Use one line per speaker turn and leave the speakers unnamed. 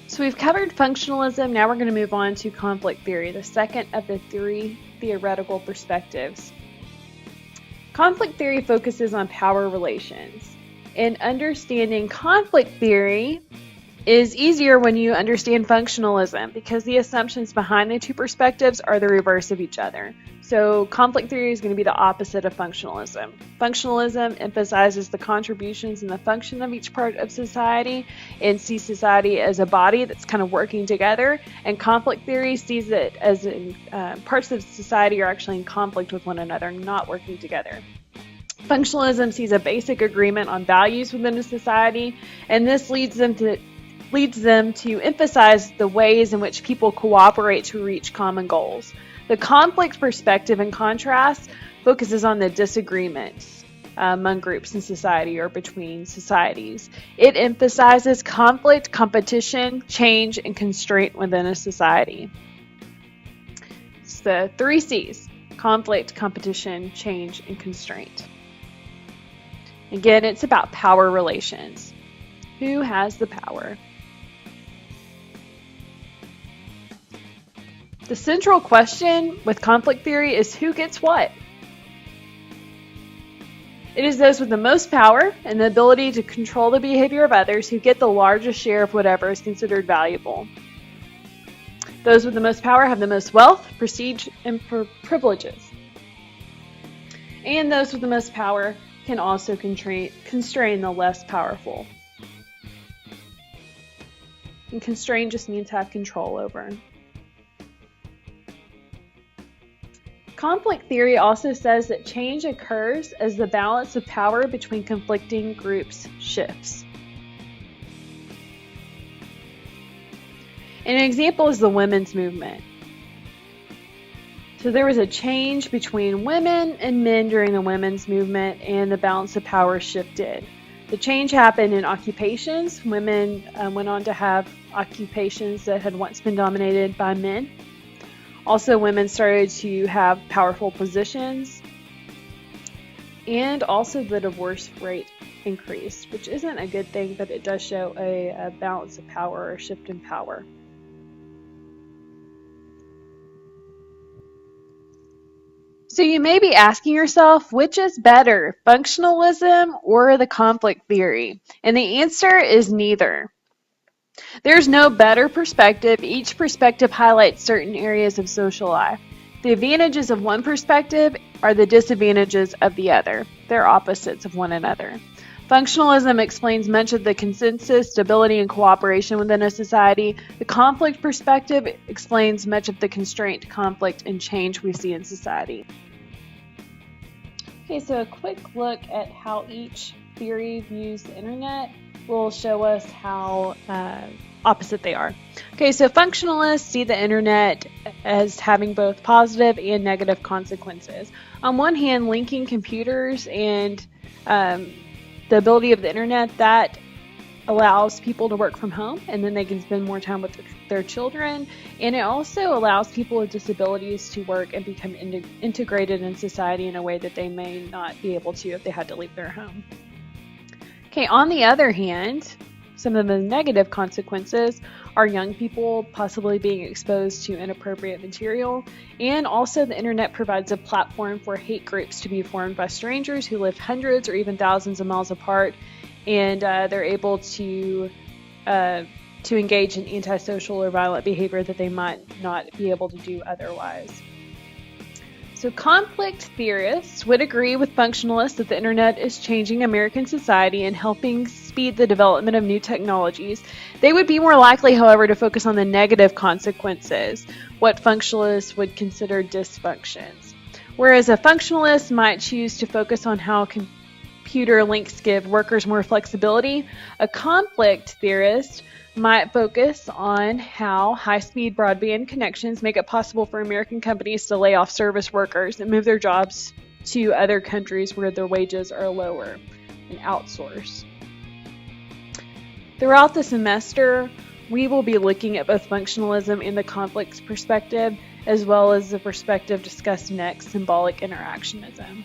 So we've covered functionalism. Now we're going to move on to conflict theory, the second of the three theoretical perspectives. Conflict theory focuses on power relations. And understanding conflict theory is easier when you understand functionalism because the assumptions behind the two perspectives are the reverse of each other. So conflict theory is going to be the opposite of functionalism. Functionalism emphasizes the contributions and the function of each part of society and sees society as a body that's kind of working together. And conflict theory sees it as parts of society are actually in conflict with one another, not working together. Functionalism sees a basic agreement on values within a society, and this leads them to emphasize the ways in which people cooperate to reach common goals. The conflict perspective, in contrast, focuses on the disagreements among groups in society or between societies. It emphasizes conflict, competition, change, and constraint within a society. It's the 3 C's: conflict, competition, change, and constraint. Again, it's about power relations. Who has the power? The central question with conflict theory is who gets what? It is those with the most power and the ability to control the behavior of others who get the largest share of whatever is considered valuable. Those with the most power have the most wealth, prestige, and privileges. And those with the most power can also constrain the less powerful. And constrain just means have control over. Conflict theory also says that change occurs as the balance of power between conflicting groups shifts. An example is the women's movement. So there was a change between women and men during the women's movement, and the balance of power shifted. The change happened in occupations. Women went on to have occupations that had once been dominated by men. Also, women started to have powerful positions, and also the divorce rate increased, which isn't a good thing, but it does show a balance of power or a shift in power. So you may be asking yourself, which is better, functionalism or the conflict theory? And the answer is neither. There's no better perspective. Each perspective highlights certain areas of social life. The advantages of one perspective are the disadvantages of the other. They're opposites of one another. Functionalism explains much of the consensus, stability, and cooperation within a society. The conflict perspective explains much of the constraint, conflict, and change we see in society. Okay, so a quick look at how each theory views the internet will show us how opposite they are. Okay, so functionalists see the internet as having both positive and negative consequences. On one hand, linking computers and the ability of the internet, that allows people to work from home, and then they can spend more time with their children. And it also allows people with disabilities to work and become integrated in society in a way that they may not be able to if they had to leave their home. Okay, on the other hand, some of the negative consequences are young people possibly being exposed to inappropriate material, and also the internet provides a platform for hate groups to be formed by strangers who live hundreds or even thousands of miles apart, and they're able to engage in antisocial or violent behavior that they might not be able to do otherwise. So conflict theorists would agree with functionalists that the internet is changing American society and helping speed the development of new technologies. They would be more likely, however, to focus on the negative consequences, what functionalists would consider dysfunctions. Whereas a functionalist might choose to focus on how computer links give workers more flexibility, a conflict theorist might focus on how high-speed broadband connections make it possible for American companies to lay off service workers and move their jobs to other countries where their wages are lower and outsource. Throughout the semester, we will be looking at both functionalism and the conflict perspective, as well as the perspective discussed next, symbolic interactionism.